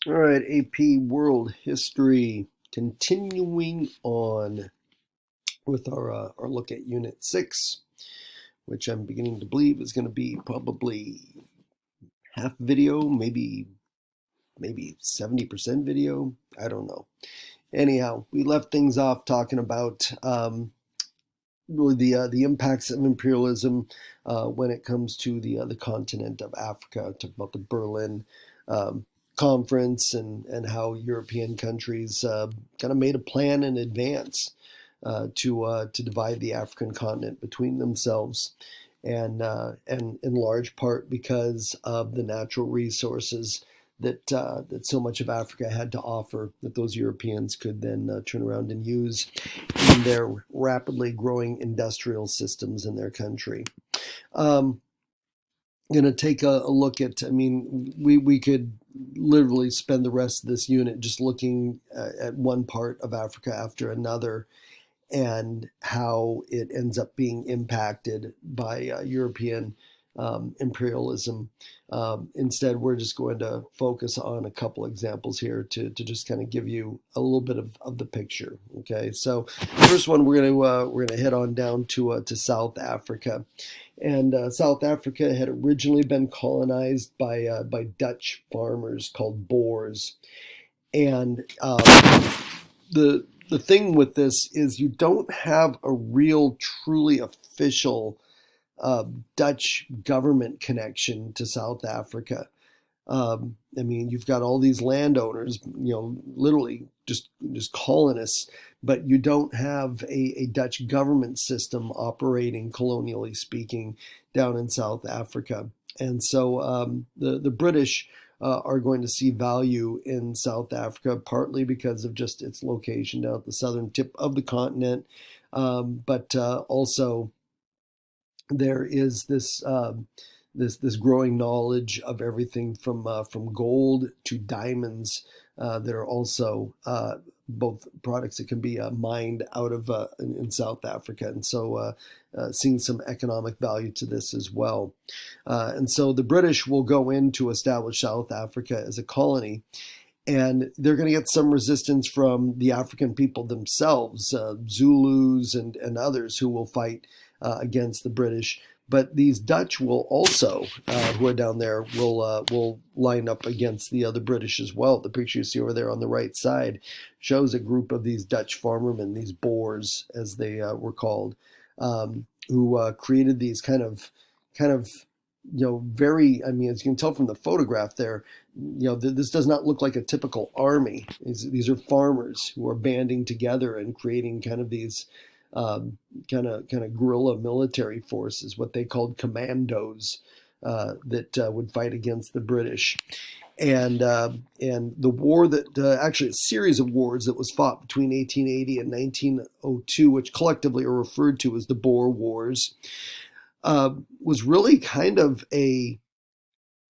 All right, AP World History. Continuing on with our look at Unit 6, which I'm beginning to believe is going to be probably half video, maybe 70% video. I don't know. Anyhow, we left things off talking about really the impacts of imperialism when it comes to the continent of Africa. Talk about the Berlin um, conference and how European countries kind of made a plan in advance to divide the African continent between themselves, and in large part because of the natural resources that so much of Africa had to offer, that those Europeans could then turn around and use in their rapidly growing industrial systems in their country. Um, going to take a look at, I mean, we could literally spend the rest of this unit just looking at one part of Africa after another and how it ends up being impacted by European imperialism. Instead, we're just going to focus on a couple examples here to just kind of give you a little bit of the picture. Okay, so first one we're gonna head on down to South Africa, and South Africa had originally been colonized by Dutch farmers called Boers, and the thing with this is you don't have a real, truly official Dutch government connection to South Africa. I mean, you've got all these landowners, literally just colonists, but you don't have a Dutch government system operating, colonially speaking, down in South Africa. And so the British are going to see value in South Africa, partly because of just its location down at the southern tip of the continent, but also there is this growing knowledge of everything from gold to diamonds that are also both products that can be mined out of in South Africa, and so seeing some economic value to this as well. And so the British will go in to establish South Africa as a colony, and they're going to get some resistance from the African people themselves, Zulus and others who will fight against the British. But these Dutch will also, who are down there, will line up against the British as well. The picture you see over there on the right side shows a group of these Dutch farmermen, these Boers as they were called, who created these kind of very. I mean, as you can tell from the photograph there, this does not look like a typical army. These are farmers who are banding together and creating kind of these kind of guerrilla military forces, what they called commandos, that would fight against the British. And the war that actually a series of wars that was fought between 1880 and 1902, which collectively are referred to as the Boer Wars, was really kind of an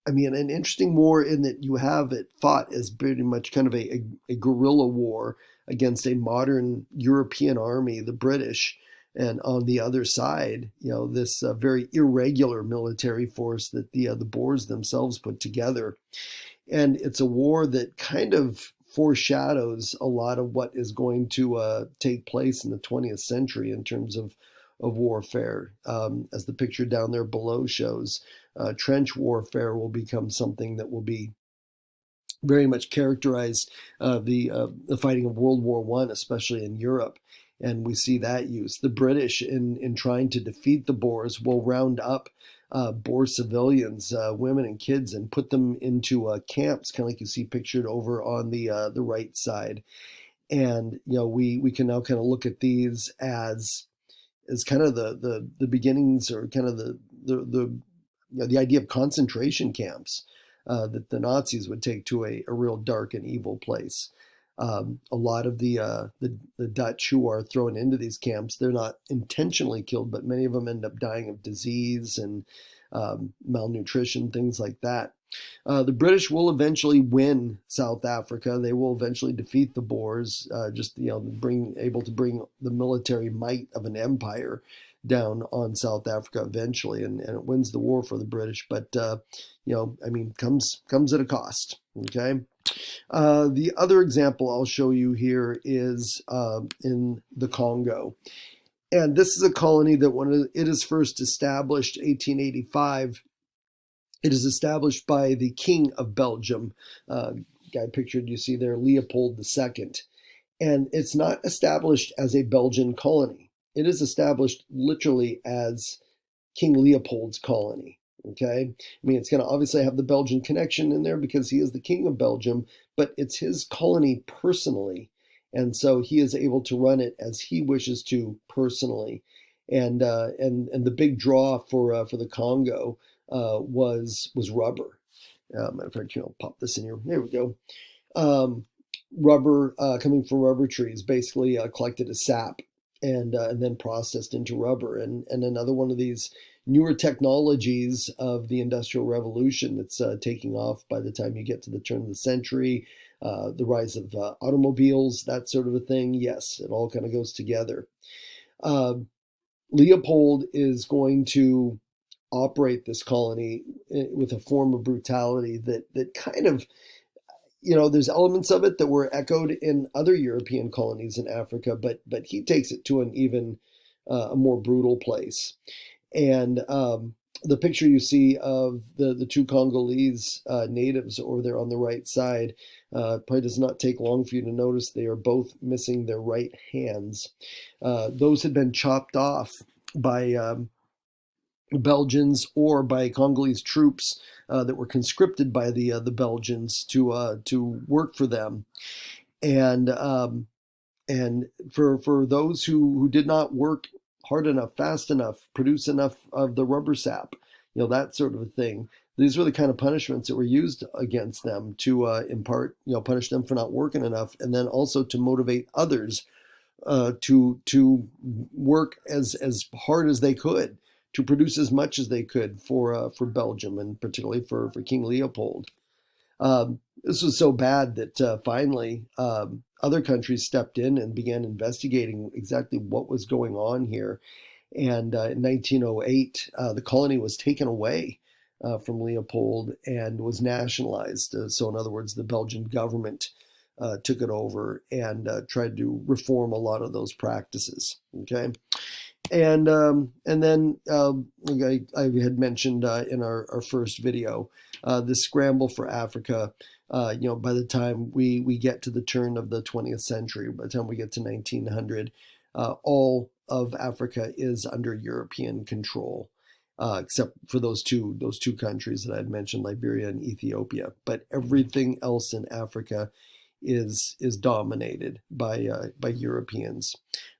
interesting war in that you have it fought as pretty much kind of a guerrilla war against a modern European army, the British, and on the other side, this very irregular military force that the Boers themselves put together. And it's a war that kind of foreshadows a lot of what is going to take place in the 20th century in terms of warfare. As the picture down there below shows, trench warfare will become something that will be very much characterize the fighting of World War One, especially in Europe. And we see that use. The British, in trying to defeat the Boers, will round up Boer civilians, women and kids, and put them into camps, kind of like you see pictured over on the right side. And we can now kind of look at these as kind of the beginnings, or kind of the idea of concentration camps that the Nazis would take to a real dark and evil place. A lot of the Dutch who are thrown into these camps, they're not intentionally killed, but many of them end up dying of disease and malnutrition, things like that. The British will eventually win South Africa. They will eventually defeat the Boers, just able to bring the military might of an empire down on South Africa eventually, and it wins the war for the British. But comes at a cost. Okay. The other example I'll show you here is in the Congo. And this is a colony that when it is first established, 1885, it is established by the King of Belgium, guy pictured you see there, Leopold II. And it's not established as a Belgian colony. It is established literally as King Leopold's colony. Okay, I mean, it's going to obviously have the Belgian connection in there because he is the king of Belgium, but it's his colony personally, and so he is able to run it as he wishes to personally. And the big draw for the Congo was rubber. Matter of fact, I'll pop this in here. There we go. Um, Rubber coming from rubber trees, basically collected as sap and then processed into rubber. And another one of these newer technologies of the Industrial Revolution that's taking off by the time you get to the turn of the century, the rise of automobiles, that sort of a thing. Yes, it all kind of goes together. Uh, Leopold is going to operate this colony with a form of brutality that kind of, there's elements of it that were echoed in other European colonies in Africa, but he takes it to an even a more brutal place. And the picture you see of the two Congolese natives over there on the right side probably does not take long for you to notice they are both missing their right hands. Those had been chopped off by Belgians or by Congolese troops that were conscripted by the Belgians to work for them, and and for those who did not work hard enough, fast enough, produce enough of the rubber sap, that sort of a thing. These were the kind of punishments that were used against them to impart, punish them for not working enough, and then also to motivate others to work as hard as they could, to produce as much as they could for Belgium, and particularly for King Leopold. This was so bad that finally other countries stepped in and began investigating exactly what was going on here. And in 1908, the colony was taken away from Leopold and was nationalized. So, in other words, the Belgian government took it over and tried to reform a lot of those practices. Okay, and then I had mentioned in our first video this scramble for Africa. By the time we get to the turn of the 20th century, by the time we get to 1900, all of Africa is under European control, except for those two countries that I had mentioned, Liberia and Ethiopia. But everything else in Africa is dominated by Europeans.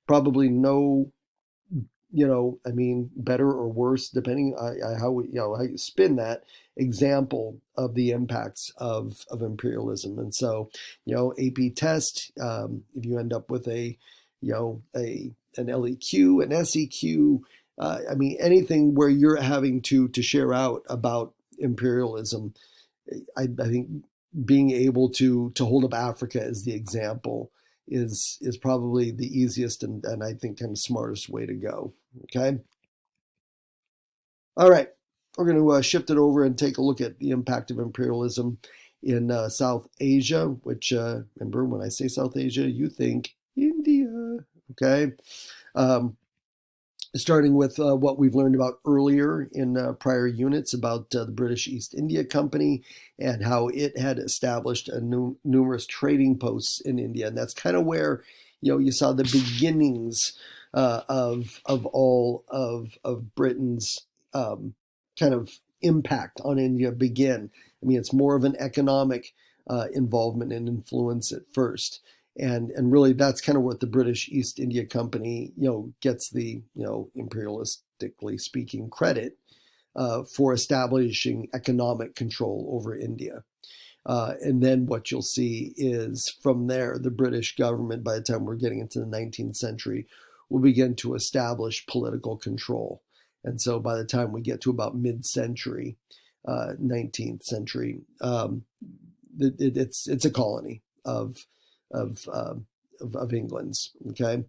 Probably no, I mean, better or worse, depending on how you spin that example of the impacts of imperialism. And so, AP test, if you end up with a an LEQ, an SEQ, I mean, anything where you're having to share out about imperialism, I think being able to hold up Africa as the example is probably the easiest and I think kind of smartest way to go. Okay. All right. We're going to shift it over and take a look at the impact of imperialism in South Asia, which, remember, when I say South Asia, you think India. Okay. Starting with what we've learned about earlier in prior units about the British East India Company and how it had established numerous trading posts in India. And that's kind of where, you saw the beginnings of all of Britain's kind of impact on India begin. I mean, it's more of an economic involvement and influence at first. And really, that's kind of what the British East India Company, gets the, imperialistically speaking, credit for establishing economic control over India. And then what you'll see is from there, the British government, by the time we're getting into the 19th century, will begin to establish political control. And so by the time we get to about mid-century, 19th century, it's a colony of England's. Okay,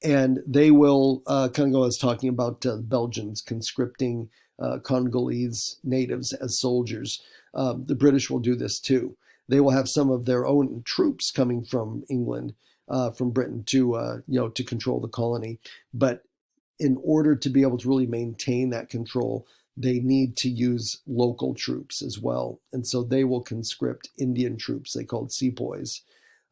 and they will kind of go as talking about Belgians conscripting Congolese natives as soldiers. The British will do this too. they will have some of their own troops coming from England, from Britain to control the colony. But in order to be able to really maintain that control, they need to use local troops as well. And so they will conscript Indian troops, they called sepoys,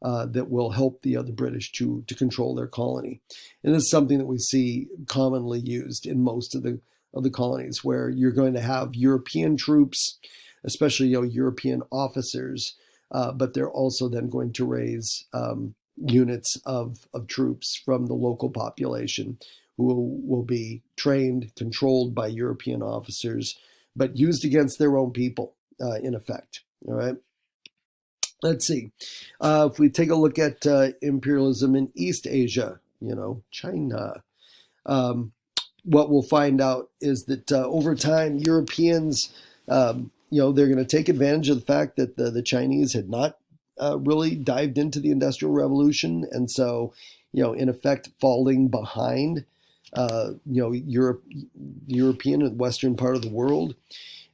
that will help the British to control their colony. And this is something that we see commonly used in most of the colonies, where you're going to have European troops, especially European officers, but they're also then going to raise units of troops from the local population who will be trained, controlled by European officers, but used against their own people, in effect. All right. Let's see. If we take a look at imperialism in East Asia, China, what we'll find out is that over time, Europeans, they're going to take advantage of the fact that the Chinese had not really dived into the Industrial Revolution, and so, in effect, falling behind, Europe, the European and Western part of the world.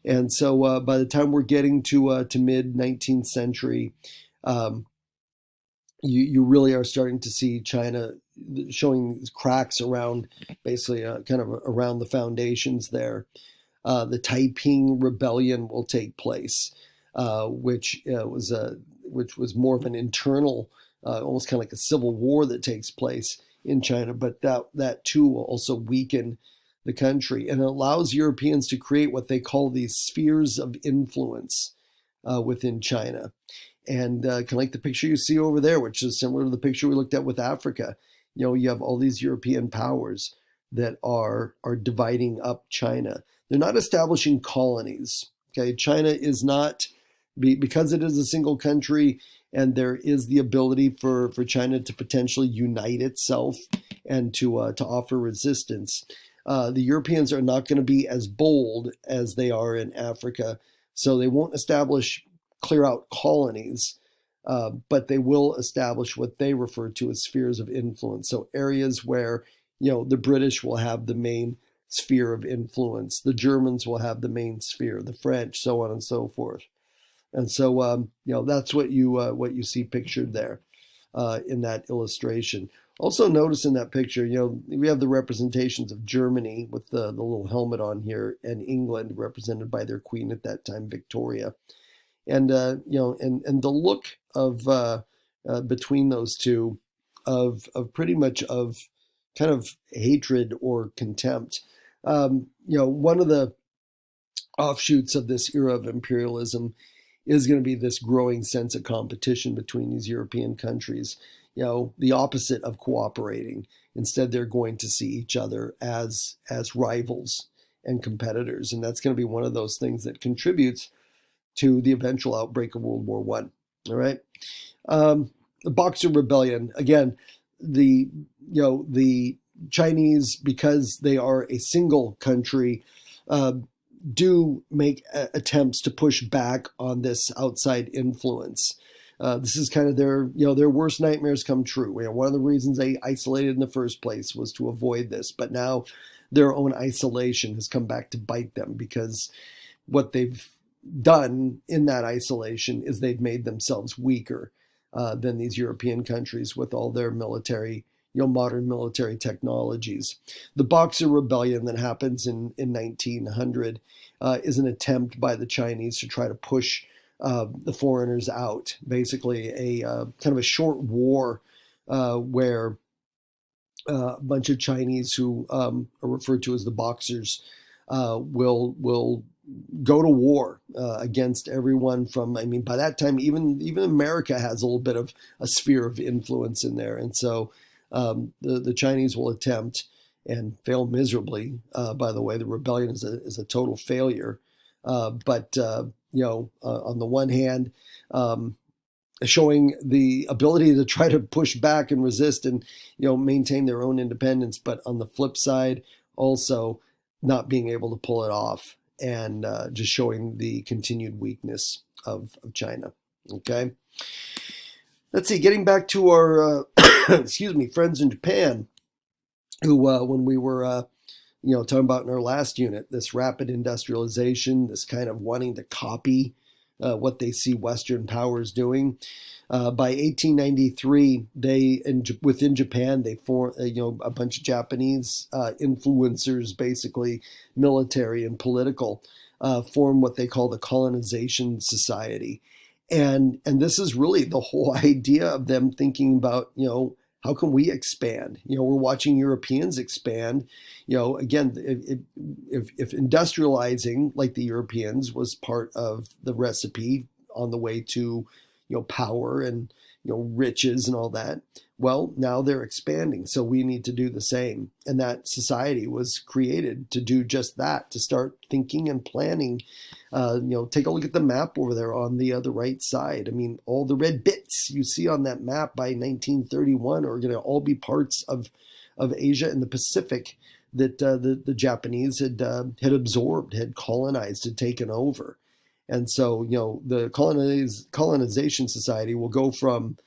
And so by the time we're getting to mid 19th century, you really are starting to see China showing cracks around, basically kind of around the foundations there. The Taiping Rebellion will take place, which was more of an internal, almost kind of like a civil war that takes place in China, but that too will also weaken the country, and it allows Europeans to create what they call these spheres of influence within China. And kind of like the picture you see over there, which is similar to the picture we looked at with Africa. You have all these European powers that are dividing up China. They're not establishing colonies. Okay, China is not, because it is a single country, and there is the ability for China to potentially unite itself and to offer resistance. The Europeans are not going to be as bold as they are in Africa, so they won't clear out colonies, but they will establish what they refer to as spheres of influence. So areas where the British will have the main sphere of influence, the Germans will have the main sphere, the French, so on and so forth. And so that's what you see pictured there in that illustration. Also notice in that picture, we have the representations of Germany with the little helmet on here, and England represented by their queen at that time, Victoria. And and the look of between those two of pretty much of kind of hatred or contempt. One of the offshoots of this era of imperialism is going to be this growing sense of competition between these European countries. The opposite of cooperating. Instead, they're going to see each other as rivals and competitors, and that's going to be one of those things that contributes to the eventual outbreak of World War I. All right, the Boxer Rebellion, again, the Chinese, because they are a single country, do make attempts to push back on this outside influence. This is kind of their worst nightmares come true. One of the reasons they isolated in the first place was to avoid this, but now their own isolation has come back to bite them, because what they've done in that isolation is they've made themselves weaker than these European countries with all their military, modern military technologies. The Boxer Rebellion that happens in 1900 is an attempt by the Chinese to try to push the foreigners out. Basically, a kind of a short war where a bunch of Chinese who are referred to as the Boxers will go to war against everyone from, by that time, even America has a little bit of a sphere of influence in there. And so the Chinese will attempt, and fail miserably. By the way, the rebellion is a total failure. But on the one hand, showing the ability to try to push back and resist and maintain their own independence, but on the flip side, also not being able to pull it off, and just showing the continued weakness of China. Okay, let's see. Getting back to our excuse me, friends in Japan, who when we were talking about in our last unit, this rapid industrialization, this kind of wanting to copy what they see Western powers doing. By 1893, within Japan they formed a bunch of Japanese influencers, basically military and political, form what they call the Colonization Society, and this is really the whole idea of them thinking about how can we expand? We're watching Europeans expand. Again, if industrializing like the Europeans was part of the recipe on the way to power and riches and all that, well, now they're expanding, so we need to do the same. And that society was created to do just that, to start thinking and planning. Take a look at the map over there on the right side. I mean, all the red bits you see on that map by 1931 are going to all be parts of Asia and the Pacific that the Japanese had absorbed, had colonized, had taken over. And so, the colonization society will go from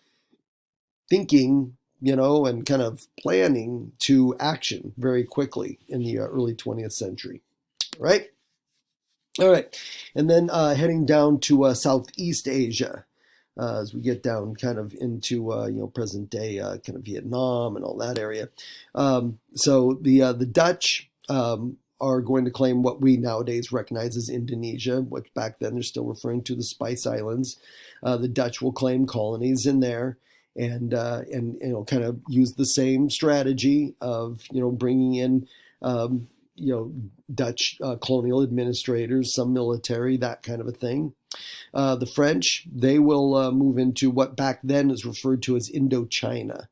thinking, and kind of planning to action very quickly in the early 20th century. Right? All right. And then heading down to Southeast Asia, as we get down kind of into, present day kind of Vietnam and all that area. So the Dutch are going to claim what we nowadays recognize as Indonesia, which back then they're still referring to the Spice Islands. The Dutch will claim colonies in there, and kind of use the same strategy of bringing in Dutch colonial administrators, some military, that kind of a thing. The French, they will move into what back then is referred to as Indochina.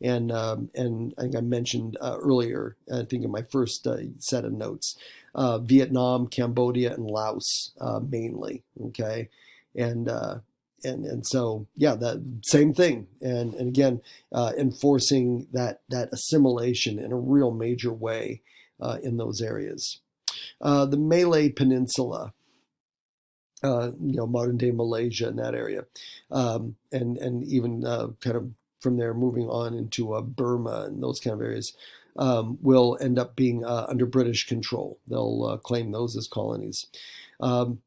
And I think I mentioned earlier, I think in my first set of notes, Vietnam, Cambodia, and Laos mainly. Okay, and so yeah, that same thing. And again, enforcing that assimilation in a real major way in those areas. The Malay Peninsula. Modern day Malaysia in that area, and even kind of from there moving on into Burma and those kind of areas, will end up being under British control. They'll claim those as colonies. What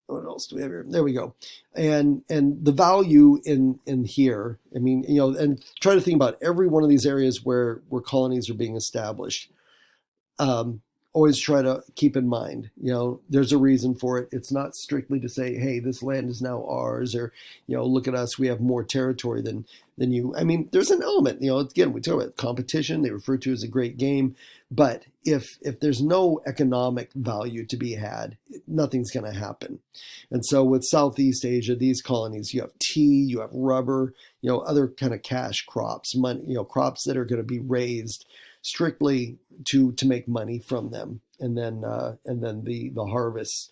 else do we have here? There we go. And the value in here, I mean, and try to think about every one of these areas where colonies are being established. Always try to keep in mind, there's a reason for it. It's not strictly to say, hey, this land is now ours, or, look at us, we have more territory than you. I mean, there's an element, again, we talk about competition, they refer to it as a great game, but if there's no economic value to be had, nothing's going to happen. And so with Southeast Asia, these colonies, you have tea, you have rubber, other kind of cash crops, money, crops that are going to be raised strictly to make money from them, and then the harvests,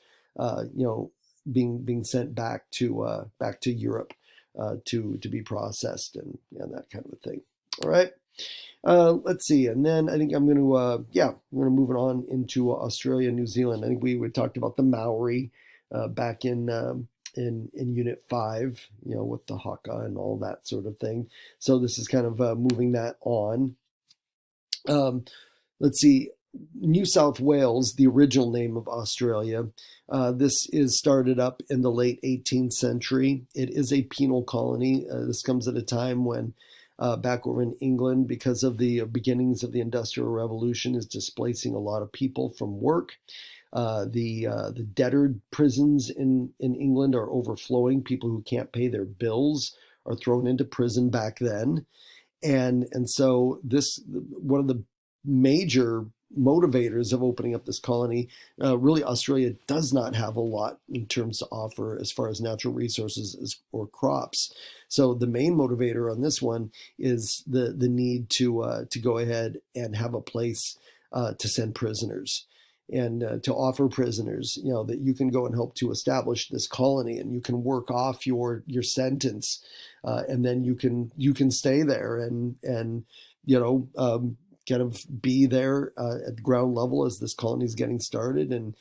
being sent back to Europe to be processed and that kind of a thing. All right, let's see, and then I think I'm going to move it on into Australia, New Zealand. I think we talked about the Maori back in Unit 5, with the haka and all that sort of thing. So this is kind of moving that on. Let's see, New South Wales, the original name of Australia. This is started up in the late 18th century. It is a penal colony. This comes at a time when back over in England, because of the beginnings of the Industrial Revolution, is displacing a lot of people from work. The debtor prisons in England are overflowing. People who can't pay their bills are thrown into prison back then. And so this, one of the major motivators of opening up this colony, really Australia does not have a lot in terms to offer as far as natural resources or crops. So the main motivator on this one is the need to go ahead and have a place to send prisoners. And to offer prisoners, that you can go and help to establish this colony, and you can work off your sentence, and then you can stay there and kind of be there at the ground level as this colony is getting started, and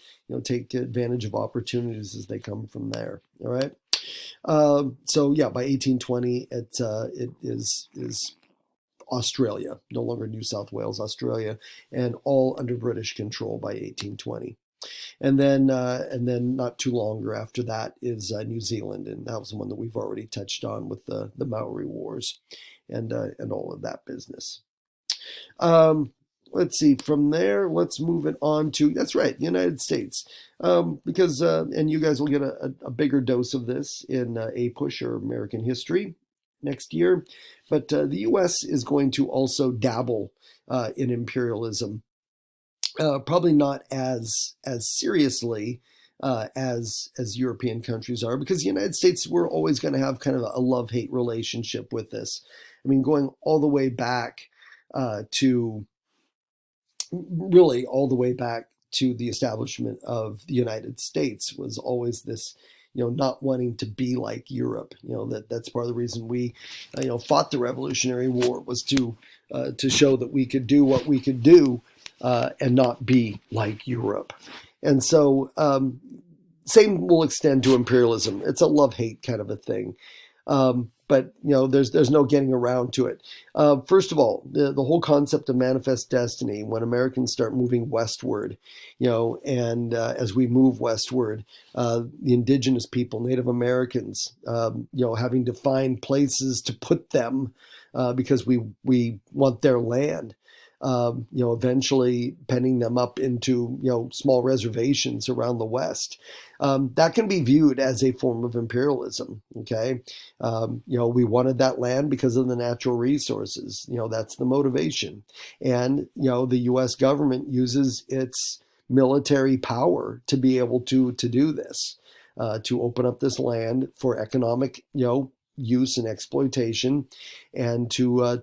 take advantage of opportunities as they come from there. All right. So yeah, by 1820, it is Australia, no longer New South Wales, Australia, and all under British control by 1820. And then not too longer after that is New Zealand, and that was the one that we've already touched on with the Maori Wars and all of that business. Um, let's see. From there, let's move it on to, that's right, the United States, because and you guys will get a bigger dose of this in APUSH, or American History, next year. But the U.S. is going to also dabble in imperialism, probably not as seriously as European countries are, because the United States, we're always going to have kind of a love-hate relationship with this. I mean, going all the way back to really all the way back to the establishment of the United States, was always this, not wanting to be like Europe. That's part of the reason we, fought the Revolutionary War, was to show that we could do what we could do and not be like Europe. And so, same will extend to imperialism. It's a love-hate kind of a thing. But there's no getting around to it. First of all, the whole concept of manifest destiny, when Americans start moving westward, and as we move westward, the indigenous people, Native Americans, having to find places to put them because we want their land. Eventually penning them up into, small reservations around the West. That can be viewed as a form of imperialism. Okay. We wanted that land because of the natural resources. That's the motivation. And, the U.S. government uses its military power to be able to do this, to open up this land for economic, use and exploitation, and to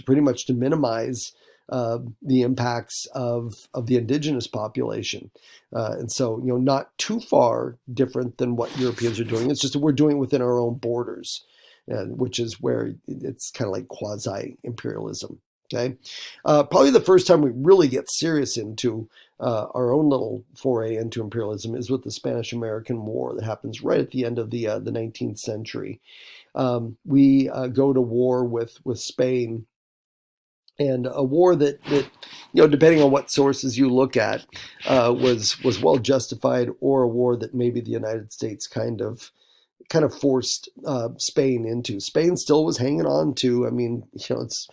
pretty much to minimize the impacts of the indigenous population. And so, not too far different than what Europeans are doing. It's just that we're doing it within our own borders, which is where it's kind of like quasi-imperialism. Okay. Probably the first time we really get serious into our own little foray into imperialism is with the Spanish-American War that happens right at the end of the 19th century. We go to war with Spain, and a war that depending on what sources you look at, was well justified, or a war that maybe the United States kind of forced Spain into. Spain still was hanging on to. I mean, it's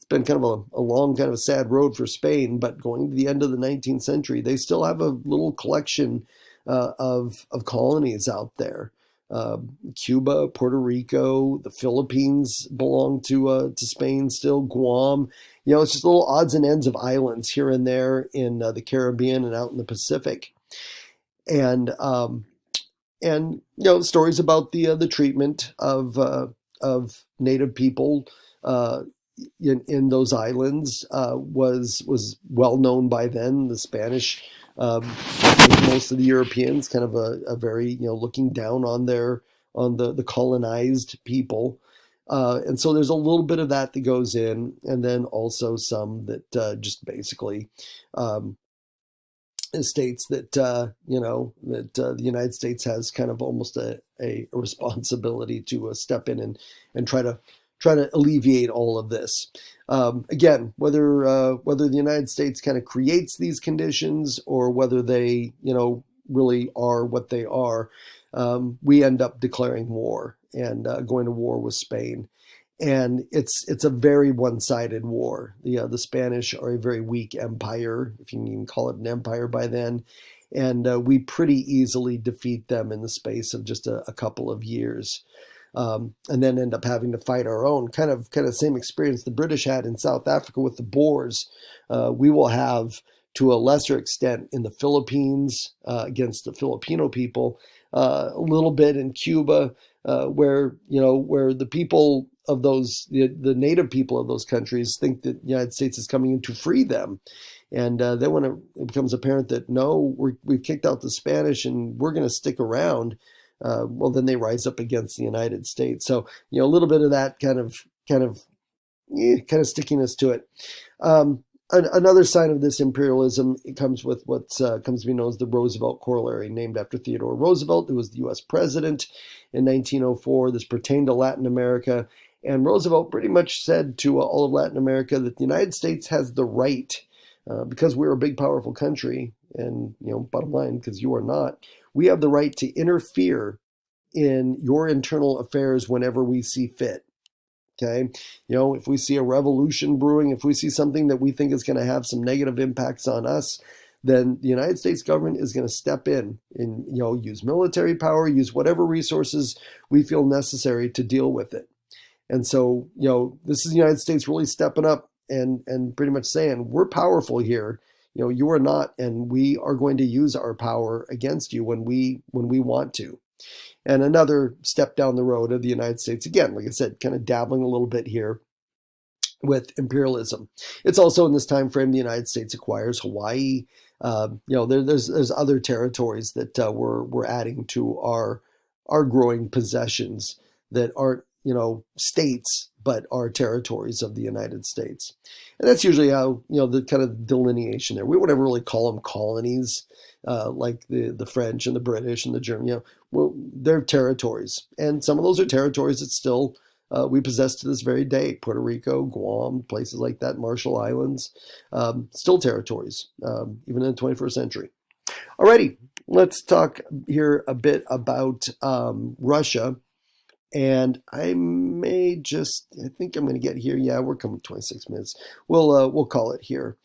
been kind of a long, kind of a sad road for Spain, but going to the end of the 19th century, they still have a little collection of colonies out there. Cuba, Puerto Rico, the Philippines belong to Spain still. Guam, it's just little odds and ends of islands here and there in the Caribbean and out in the Pacific, and stories about the treatment of Native people in those islands was well known by then. The Spanish, like most of the Europeans, kind of a very looking down on the colonized people, and so there's a little bit of that goes in, and then also some that just basically states that that the United States has kind of almost a responsibility to step in and try to alleviate all of this. Again, whether the United States kind of creates these conditions, or whether they really are what they are, we end up declaring war and going to war with Spain. And it's a very one-sided war. The Spanish are a very weak empire, if you can even call it an empire by then, and we pretty easily defeat them in the space of just a couple of years. And then end up having to fight our own kind of same experience the British had in South Africa with the Boers. We will have, to a lesser extent, in the Philippines against the Filipino people, a little bit in Cuba, where the people of those, the native people of those countries, think that the United States is coming in to free them. And then when it becomes apparent that no, we've kicked out the Spanish and we're going to stick around, well, then they rise up against the United States. So a little bit of that kind of stickiness to it. Another sign of this imperialism, it comes with what comes to be known as the Roosevelt Corollary, named after Theodore Roosevelt, who was the U.S. president in 1904. This pertained to Latin America, and Roosevelt pretty much said to all of Latin America that the United States has the right Because we're a big, powerful country, and bottom line, because you are not, we have the right to interfere in your internal affairs whenever we see fit. Okay. If we see a revolution brewing, if we see something that we think is going to have some negative impacts on us, then the United States government is going to step in and, use military power, use whatever resources we feel necessary to deal with it. And so, this is the United States really stepping up and pretty much saying, we're powerful here. You are not, and we are going to use our power against you when we want to. And another step down the road of the United States, again, like I said, kind of dabbling a little bit here with imperialism. It's also in this time frame the United States acquires Hawaii. There's other territories that we're adding to our growing possessions that aren't states, but are territories of the United States. And that's usually how the kind of delineation there. We would never really call them colonies, like the French and the British and the German. Well, they're territories, and some of those are territories that still we possess to this very day. Puerto Rico, Guam, places like that, Marshall Islands, still territories, even in the 21st century. Alrighty, let's talk here a bit about Russia. And I think I'm going to get here. Yeah, we're coming 26 minutes. We'll call it here.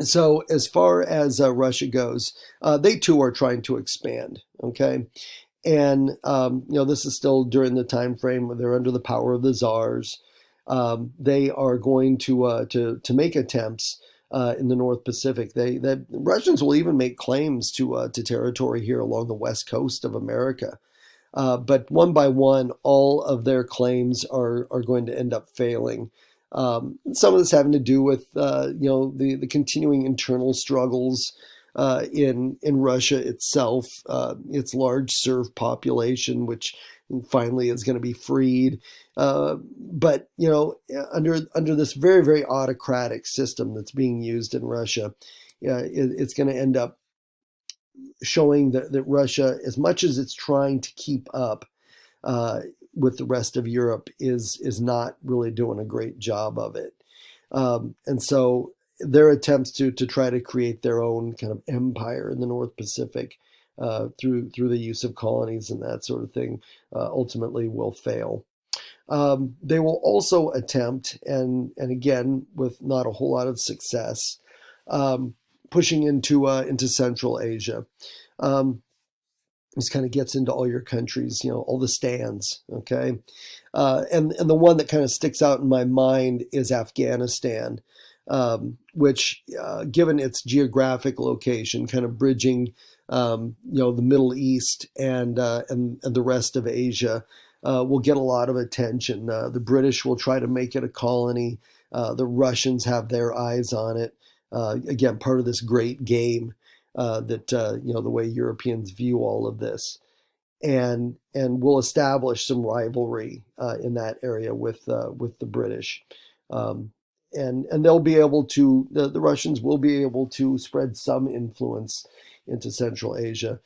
So as far as Russia goes, they too are trying to expand. Okay. And this is still during the time frame where they're under the power of the czars. They are going to make attempts in the North Pacific. The Russians will even make claims to territory here along the west coast of America. But one by one, all of their claims are going to end up failing. Some of this having to do with the continuing internal struggles in Russia itself, its large serf population, which finally is going to be freed. But under this very, very autocratic system that's being used in Russia, it's going to end up showing that Russia, as much as it's trying to keep up with the rest of Europe, is not really doing a great job of it. And so their attempts to try to create their own kind of empire in the North Pacific through the use of colonies and that sort of thing ultimately will fail. They will also attempt, and again with not a whole lot of success, pushing into Central Asia. This kind of gets into all your countries, all the stands, okay? And the one that kind of sticks out in my mind is Afghanistan, which, given its geographic location, kind of bridging, the Middle East and the rest of Asia, will get a lot of attention. The British will try to make it a colony. The Russians have their eyes on it. Again, part of this great game that the way Europeans view all of this, and will establish some rivalry in that area with the British, and they'll be able to the Russians will be able to spread some influence into Central Asia.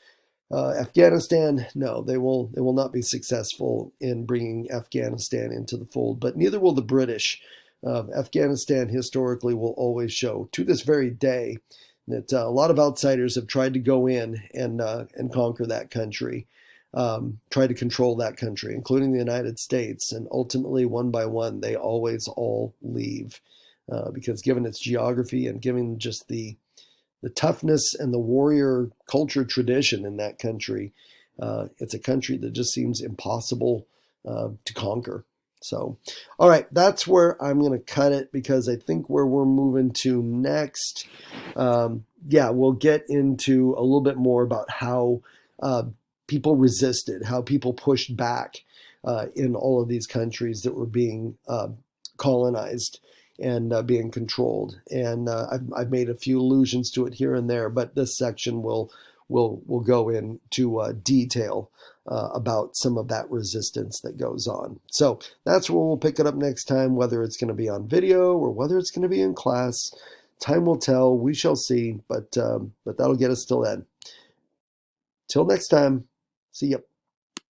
Afghanistan, no, they will not be successful in bringing Afghanistan into the fold, but neither will the British. Afghanistan historically will always show, to this very day, that a lot of outsiders have tried to go in and conquer that country, try to control that country, including the United States, and ultimately, one by one, they always all leave, because given its geography and given just the toughness and the warrior culture tradition in that country, it's a country that just seems impossible to conquer. So, all right, that's where I'm going to cut it, because I think where we're moving to next, we'll get into a little bit more about how people resisted, how people pushed back in all of these countries that were being colonized and being controlled. And I've made a few allusions to it here and there, but this section will go into detail about some of that resistance that goes on. So that's where we'll pick it up next time, whether it's going to be on video or whether it's going to be in class. Time will tell. We shall see, but that'll get us till then. Till next time, see ya.